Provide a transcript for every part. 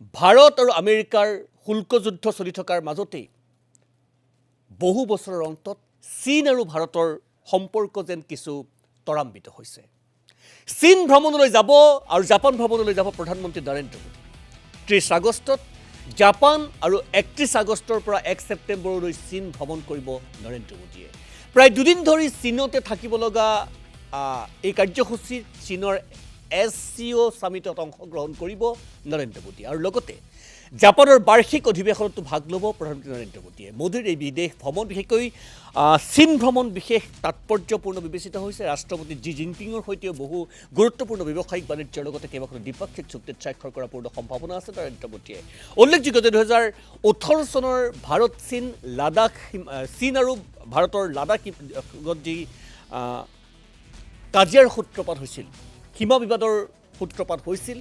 ভাৰত আৰু আমেৰিকাৰ শুল্ক যুদ্ধ চলি থকাৰ মাজতেই বহু বছৰৰ অন্তত চীন আৰু ভাৰতৰ সম্পৰ্ক যেন কিছু ত্বৰান্বিত হৈছে। চীন ভ্ৰমণলৈ যাব আৰু জাপান ভ্ৰমণলৈ যাব প্ৰধানমন্ত্ৰী নৰেন্দ্ৰ মোদী। 30 আগষ্টত জাপান আৰু 31 আগষ্টৰ পৰা 1 ছেপ্টেম্বৰলৈ চীন ভ্ৰমণ কৰিব নৰেন্দ্ৰ মোদীয়ে। প্ৰায় দুদিন ধৰি চীনতে থাকিব লগা এই কাৰ্যসূচীত চীনৰ SCO সামিটত অংশগ্ৰহণ কৰিব নৰেন্দ্ৰ মোদী আৰু লগতে জাপানৰ বাৰ্ষিক অধিৱেশনতো ভাগ ল'ব প্ৰধানমন্ত্ৰী নৰেন্দ্ৰ মোদীয়ে। মোদীৰ এই বিদেশ ভ্ৰমণ বিশেষকৈ চীন ভ্ৰমণ বিশেষ তাৎপৰ্যপূৰ্ণ বিবেচিত হৈছে। ৰাষ্ট্ৰপতি জি জিনপিঙৰ সৈতেও বহু গুৰুত্বপূৰ্ণ ব্যৱসায়িক বাণিজ্যৰ লগতে কেইবাখনো দ্বিপাক্ষিক চুক্তিত স্বাক্ষৰ কৰাৰ পূৰ্ণ সম্ভাৱনা আছে নৰেন্দ্ৰ মোদীয়ে। উল্লেখযোগ্য যে 2018 চনৰ ভাৰত চীন আৰু ভাৰতৰ লাডাখত যি কাজিয়াৰ সূত্ৰপাত হৈছিল, সীমা বিবাদৰ সূত্ৰপাত হৈছিল,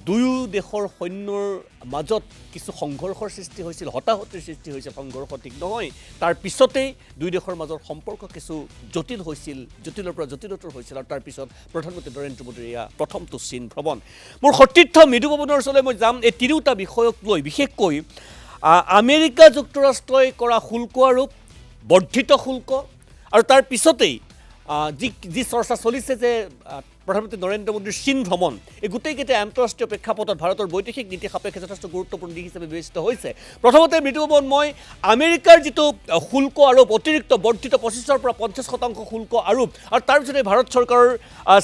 দুয়ো দেশৰ সৈন্যৰ মাজত কিছু সংঘৰ্ষৰ সৃষ্টি হৈছিল, হতাহতিৰ সৃষ্টি হৈছিল। সংঘৰ্ষ ঠিক নহয়, তাৰ পিছতেই দুই দেশৰ মাজৰ সম্পৰ্ক কিছু জটিল হৈছিল, জটিলৰ পৰা জটিলতৰ হৈছিল আৰু তাৰপিছত প্ৰধানমন্ত্ৰী নৰেন্দ্ৰ মোদীৰ এয়া প্ৰথমটো চীন ভ্ৰমণ। মোৰ সতীৰ্থ মৃদু পৱনৰ ওচৰলৈ মই যাম এই তিনিওটা বিষয়ক লৈ, বিশেষকৈ আমেৰিকা যুক্তৰাষ্ট্ৰই কৰা শুল্ক আৰোপ, বৰ্ধিত শুল্ক আৰু তাৰ পিছতেই যি চৰ্চা চলিছে যে প্ৰধানমন্ত্ৰী নৰেন্দ্ৰ মোদীৰ চীন ভ্ৰমণ, এই গোটেইকেইটা আন্তঃৰাষ্ট্ৰীয় প্ৰেক্ষাপটত ভাৰতৰ বৈদেশিক নীতি সাপেক্ষে যথেষ্ট গুৰুত্বপূৰ্ণ দিশ হিচাপে বিবেচিত হৈছে। প্ৰথমতে মৃদুপৱন, মই আমেৰিকাৰ যিটো শুল্ক আৰোপ, অতিৰিক্ত বৰ্ধিত 25ৰ পৰা 50% শুল্ক আৰোপ আৰু তাৰপিছতে ভাৰত চৰকাৰৰ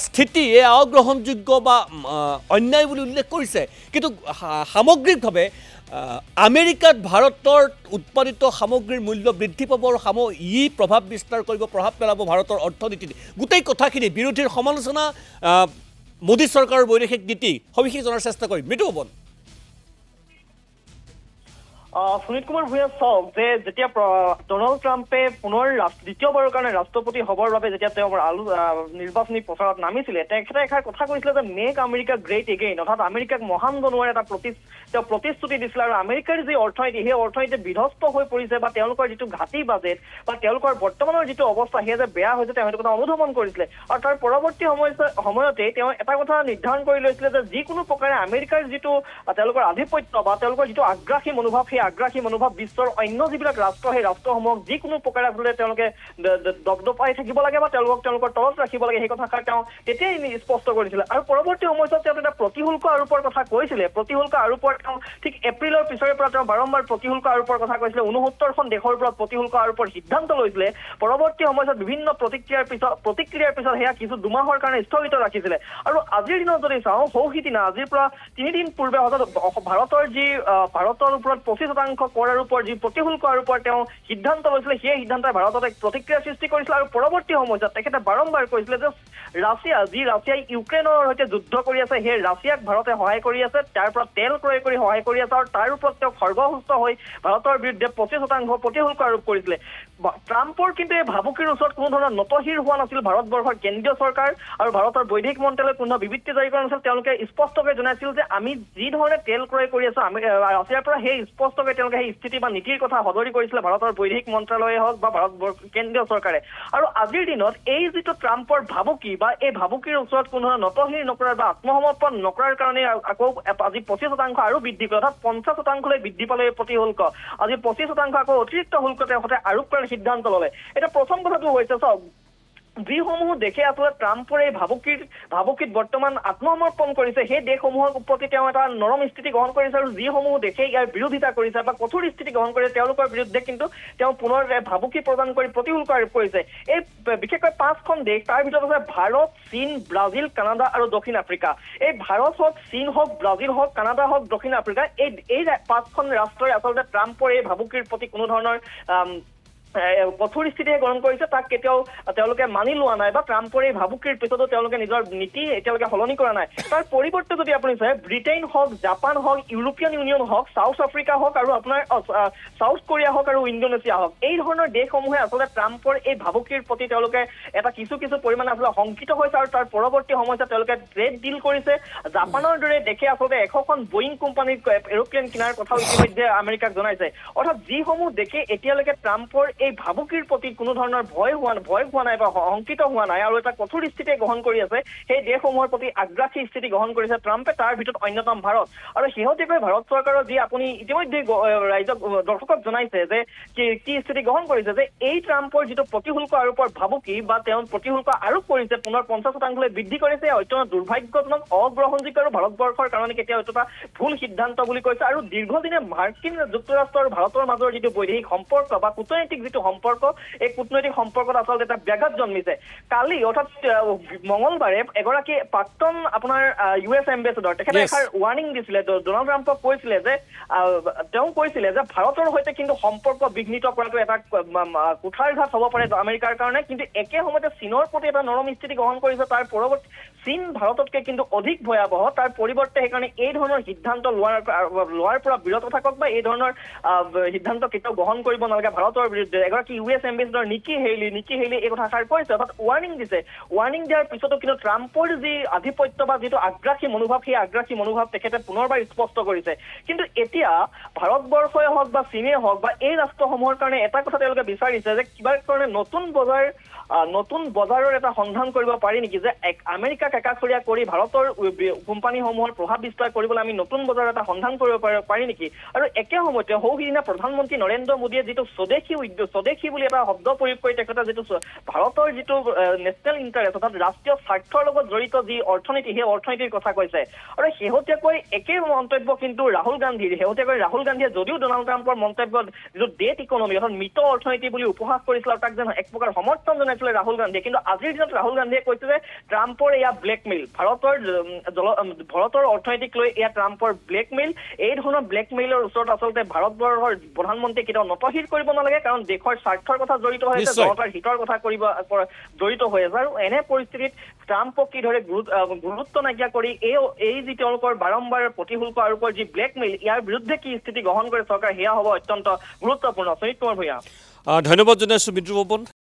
স্থিতি এয়া অগ্ৰহণযোগ্য বা অন্যায় বুলি উল্লেখ কৰিছে, কিন্তু সামগ্ৰিকভাৱে আমেৰিকাত ভাৰতৰ উৎপাদিত সামগ্ৰীৰ মূল্য বৃদ্ধি পাব আৰু ই প্ৰভাৱ বিস্তাৰ কৰিব, প্ৰভাৱ পেলাব ভাৰতৰ অৰ্থনীতিত। গোটেই কথাখিনি বিৰোধীৰ সমালোচনা, মোদী চৰকাৰৰ বৈদেশিক নীতি সবিশেষ জনাৰ চেষ্টা কৰিম। মৃদুপৱন। সুনীত কুমাৰ ভূঞা, চাওক যে যেতিয়া ডনাল্ড ট্ৰাম্পে পুনৰ দ্বিতীয়বাৰৰ কাৰণে ৰাষ্ট্ৰপতি হ'বৰ বাবে যেতিয়া তেওঁৰ নিৰ্বাচনী প্ৰচাৰত নামিছিলে, তেখেতে এষাৰ কথা কৈছিলে যে মেক আমেৰিকা গ্ৰেট এগেইন, অৰ্থাৎ আমেৰিকাক মহান বনোৱাৰ এটা তেওঁ প্ৰতিশ্ৰুতি দিছিলে। আৰু আমেৰিকাৰ যি অৰ্থনীতি, সেই অৰ্থনীতি বিধ্বস্ত হৈ পৰিছে বা তেওঁলোকৰ যিটো ঘাটি বাজেট বা তেওঁলোকৰ বৰ্তমানৰ যিটো অৱস্থা সেয়া যে বেয়া হৈছে, তেওঁ সেইটো কথা অনুধাৱন কৰিছিলে। আৰু তাৰ পৰৱৰ্তী সময়তে তেওঁ এটা কথা নিৰ্ধাৰণ কৰি লৈছিলে যে যিকোনো প্ৰকাৰে আমেৰিকাৰ যিটো তেওঁলোকৰ আধিপত্য বা তেওঁলোকৰ যিটো আগ্ৰাসী মনোভাৱ, সেই আগ্ৰাসী মনোভাৱ বিশ্বৰ অন্য যিবিলাক ৰাষ্ট্ৰ, সেই ৰাষ্ট্ৰসমূহক যিকোনো প্ৰকাৰে আচলতে তেওঁলোকে দপদপাই থাকিব লাগে বা তেওঁলোকৰ তলত ৰাখিব লাগে, সেই কথাষাৰ তেওঁ তেতিয়াই স্পষ্ট কৰিছিলে। আৰু পৰৱৰ্তী সময়ছোৱাত তেওঁ এটা প্ৰতিশুল্ক আৰোপৰ কথা কৈছিলে। প্ৰতিশুল্ক আৰোপৰ তেওঁ ঠিক এপ্ৰিলৰ পিছৰে পৰা তেওঁ বাৰম্বাৰ প্ৰতিশুল্ক আৰোপৰ কথা কৈছিলে। 69খন দেশৰ ওপৰত প্ৰতিশুল্ক আৰোপৰ সিদ্ধান্ত লৈছিলে। পৰৱৰ্তী সময়ছোৱাত বিভিন্ন প্ৰতিক্ৰিয়াৰ পিছত সেয়া কিছু দুমাহৰ কাৰণে স্থগিত ৰাখিছিলে। আৰু আজিৰ দিনত যদি চাওঁ, সৌসিদিনা আজিৰ পৰা 3 দিন পূৰ্বে অৰ্থাৎ ভাৰতৰ ওপৰত 25% কৰ আৰোপৰ যি প্ৰতিশুল্ক আৰোপৰ তেওঁ সিদ্ধান্ত লৈছিলে, সেই সিদ্ধান্তই ভাৰতত এক প্ৰতিক্ৰিয়াৰ সৃষ্টি কৰিছিলে। আৰু পৰৱৰ্তী সময়ত তেখেতে বাৰম্বাৰ কৈছিলে যে ৰাছিয়াই ইউক্ৰেইনৰ সৈতে যুদ্ধ কৰি আছে, সেই ৰাছিয়াক ভাৰতে সহায় কৰি আছে, তাৰ পৰা তেল ক্ৰয় কৰি সহায় কৰি আছে আৰু তাৰ ওপৰত তেওঁ সৰ্বসুস্থ হৈ ভাৰতৰ বিৰুদ্ধে 25% প্ৰতিশুল্ক আৰোপ কৰিছিলে। ট্ৰাম্পৰ কিন্তু এই ভাবুকিৰ ওচৰত কোনো ধৰণৰ নতশিৰ হোৱা নাছিল ভাৰতবৰ্ষৰ কেন্দ্ৰীয় চৰকাৰ আৰু ভাৰতৰ বৈদেশিক মন্ত্ৰালয়ে কোনো বিবৃতি জাৰি কৰা নাছিল। তেওঁলোকে স্পষ্টকৈ জনাইছিল যে আমি যি ধৰণে তেল ক্ৰয় কৰি আছো ৰাছিয়াৰ পৰা, সেই স্পষ্টকৈ তেওঁলোকে সেই স্থিতি বা নীতিৰ কথা সদৰি কৰিছিলে ভাৰতৰ বৈদেশিক মন্ত্ৰালয়ে হওক বা ভাৰতবৰ্ষ কেন্দ্ৰীয় চৰকাৰে। আৰু আজিৰ দিনত এই যিটো ট্ৰাম্পৰ ভাবুকি বা এই ভাবুকিৰ ওচৰত কোনো ধৰণৰ নতশিৰ নকৰাৰ বা আত্মসমৰ্পণ নকৰাৰ কাৰণে আকৌ আজি 25% আৰু বৃদ্ধি কৰে, অৰ্থাৎ 50%লৈ বৃদ্ধি পালে এই প্ৰতিশুল্ক। আজি 25% আকৌ অতিৰিক্ত শুল্ক তেওঁ আৰোপ কৰাৰ সিদ্ধান্ত ললে। এতিয়া প্ৰথম কথাটো হৈছে, চাওক, যিসমূহ দেশে আচলতে ট্ৰাম্পৰ এই ভাবুকিত বৰ্তমান আত্মসমৰ্পণ কৰিছে, সেই দেশসমূহৰ প্ৰতি তেওঁ এটা নৰম স্থিতি গ্ৰহণ কৰিছে। আৰু যিসমূহ দেশে ইয়াৰ বিৰোধিতা কৰিছে বা কঠোৰ স্থিতি গ্ৰহণ কৰিছে, তেওঁলোকৰ বিৰুদ্ধে কিন্তু তেওঁ পুনৰ ভাবুকি প্ৰদান কৰি প্ৰতিশুল্ক আৰোপ কৰিছে। এই বিশেষকৈ 5খন দেশ, তাৰ ভিতৰত আছে ভাৰত, চীন, ব্ৰাজিল, কানাডা আৰু দক্ষিণ আফ্ৰিকা। এই ভাৰত হওক, চীন হওক, ব্ৰাজিল হওক, কানাডা হওক, দক্ষিণ আফ্ৰিকা, এই 5খন ৰাষ্ট্ৰই আচলতে ট্ৰাম্পৰ এই ভাবুকিৰ প্ৰতি কোনো ধৰণৰ কঠোৰ স্থিতিহে গ্ৰহণ কৰিছে, তাক কেতিয়াও তেওঁলোকে মানি লোৱা নাই বা ট্ৰাম্পৰ এই ভাবুকিৰ পিছতো তেওঁলোকে নিজৰ নীতি এতিয়ালৈকে সলনি কৰা নাই। তাৰ পৰিৱৰ্তে যদি আপুনি চাই, ব্ৰিটেইন হওক, জাপান হওক, ইউৰোপীয়ান ইউনিয়ন হওক, চাউথ আফ্ৰিকা হওক আৰু আপোনাৰ চাউথ কোৰিয়া হওক আৰু ইণ্ডোনেছিয়া হওক, এই ধৰণৰ দেশসমূহে আচলতে ট্ৰাম্পৰ এই ভাবুকিৰ প্ৰতি তেওঁলোকে এটা কিছু পৰিমাণে আচলতে শংকিত হৈছে আৰু তাৰ পৰৱৰ্তী সময়ত তেওঁলোকে ট্ৰেড ডিল কৰিছে। জাপানৰ দৰে দেশে আচলতে 100খন বয়িং কোম্পানীৰ এৰোপ্লেন কিনাৰ কথা ইতিমধ্যে আমেৰিকাক জনাইছে। অৰ্থাৎ যিসমূহ দেশে এতিয়ালৈকে ট্ৰাম্পৰ এই ভাবুকিৰ প্ৰতি কোনো ধৰণৰ ভয় হোৱা নাই বা শংকিত হোৱা নাই আৰু এটা কঠোৰ স্থিতি গ্ৰহণ কৰি আছে সেই দেশসমূহৰ প্ৰতি আগ্ৰাসী স্থিতি গ্ৰহণ কৰিছে ট্ৰাম্পে তাৰ ভিতৰত অন্যতম ভাৰত আৰু শেহতীয়াকৈ ভাৰত চৰকাৰৰ যি আপুনি ইতিমধ্যে ৰাইজক দৰ্শকক জনাইছে যে কি স্থিতি গ্ৰহণ কৰিছে যে এই ট্ৰাম্পৰ যিটো প্ৰতিশুল্ক আৰোপৰ ভাবুকি বা তেওঁ প্ৰতিশুল্ক আৰোপ কৰিছে পুনৰ 50% বৃদ্ধি কৰিছে অত্যন্ত দুৰ্ভাগ্যজনক অগ্ৰহণযোগ্য আৰু ভাৰতবৰ্ষৰ কাৰণে কেতিয়াও এটা ভুল সিদ্ধান্ত বুলি কৈছে আৰু দীৰ্ঘদিনে মাৰ্কিন যুক্তৰাষ্ট্ৰ আৰু ভাৰতৰ মাজৰ যিটো বৈদেশিক সম্পৰ্ক বা কূটনৈতিক যিটো সম্পৰ্ক এই কূটনৈতিক সম্পৰ্কত আচলতে এটা ব্যাঘাত জন্মিছে কালি অৰ্থাৎ মঙলবাৰে এগৰাকী প্ৰাক্তন আপোনাৰ US এম্বেছাডৰ তেখেতে এষাৰ ৱাৰ্নিং দিছিলে ডনাল্ড ট্ৰাম্পক কৈছিলে যে তেওঁ কৈছিলে যে ভাৰতৰ সৈতে কিন্তু সম্পৰ্ক বিঘ্নিত কৰাটো এটা কুঠাৰঘাত হ'ব পাৰে আমেৰিকাৰ কাৰণে কিন্তু একে সময়তে চীনৰ প্ৰতি এটা নৰম স্থিতি গ্ৰহণ কৰিছে তাৰ পৰৱৰ্তী চীন ভাৰততকৈ কিন্তু অধিক ভয়াৱহ তাৰ পৰিৱৰ্তে সেইকাৰণে এই ধৰণৰ সিদ্ধান্ত লোৱাৰ পৰা বিৰত থাকক বা এই ধৰণৰ সিদ্ধান্ত কেতিয়াও গ্ৰহণ কৰিব নালাগে ভাৰতৰ বিৰুদ্ধে এগৰাকী US এম্বেছাডৰ নিকি হেইলি এই কথাষাৰ কৈছে অৰ্থাৎ ৱাৰ্নিং দিছে ৱাৰ্নিং দিয়াৰ পিছতো কিন্তু ট্ৰাম্পৰ যি আধিপত্য বা যিটো আগ্ৰাসী মনোভাৱ সেই আগ্ৰাসী মনোভাৱ তেখেতে পুনৰবাৰ স্পষ্ট কৰিছে কিন্তু এতিয়া ভাৰতবৰ্ষই হওক বা চীনে হওক বা এই ৰাষ্ট্ৰসমূহৰ কাৰণে এটা কথা তেওঁলোকে বিচাৰিছে যে কিবা কাৰণে নতুন বজাৰৰ এটা সন্ধান কৰিব পাৰি নেকি যে আমেৰিকাক একাষৰীয়া কৰি ভাৰতৰ কোম্পানীসমূহৰ প্ৰভাৱ বিস্তাৰ কৰিবলৈ আমি নতুন বজাৰৰ এটা সন্ধান কৰিব পাৰি নেকি আৰু একে সময়তে সৌসিদিনা প্ৰধানমন্ত্ৰী নৰেন্দ্ৰ মোদীয়ে যিটো স্বদেশী বুলি এটা শব্দ প্ৰয়োগ কৰি তেখেতে যিটো ভাৰতৰ যিটো নেশ্যনেল ইণ্টাৰেষ্ট অৰ্থাৎ ৰাষ্ট্ৰীয় স্বাৰ্থৰ লগত জড়িত যি অৰ্থনীতি সেই অৰ্থনীতিৰ কথা কৈছে আৰু শেহতীয়াকৈ একে মন্তব্য কিন্তু ৰাহুল গান্ধীয়ে যদিও ডনাল্ড ট্ৰাম্পৰ মন্তব্য যিটো ডেট ইকনমি অৰ্থাৎ মৃত অৰ্থনীতি বুলি উপহাস কৰিছিল আৰু তাক যেন এক প্ৰকাৰ সমৰ্থন জনাইছিলে ৰাহুল গান্ধীয়ে কিন্তু আজিৰ দিনত ৰাহুল গান্ধীয়ে কৈছে যে ট্ৰাম্পৰ এয়া ব্লেকমেইল ভাৰতৰ অৰ্থনীতিক লৈ এয়া ট্ৰাম্পৰ ব্লেকমেইল এই ধৰণৰ ব্লেকমেইলৰ ওচৰত আচলতে ভাৰতবৰ্ষৰ প্ৰধানমন্ত্ৰীয়ে কেতিয়াও নতশিৰ কৰিব নালাগে কাৰণ দেশৰ স্বাৰ্থৰ কথা জড়িত হৈ আছে জনতাৰ হিতৰ কথা জড়িত হৈ আছে আৰু এনে পৰিস্থিতিত ট্ৰাম্পক কিদৰে গুৰুত্ব নাইকিয়া কৰি এই যি তেওঁলোকৰ বাৰম্বাৰ প্ৰতিশুল্ক আৰোপৰ যি ব্লেকমেইল ইয়াৰ বিৰুদ্ধে কি স্থিতি গ্ৰহণ কৰে চৰকাৰ সেয়া হ'ব অত্যন্ত গুৰুত্বপূৰ্ণ সুনীত কুমাৰ ভূঞা ধন্যবাদ জনাইছোঁ বিদ্ৰুপৱন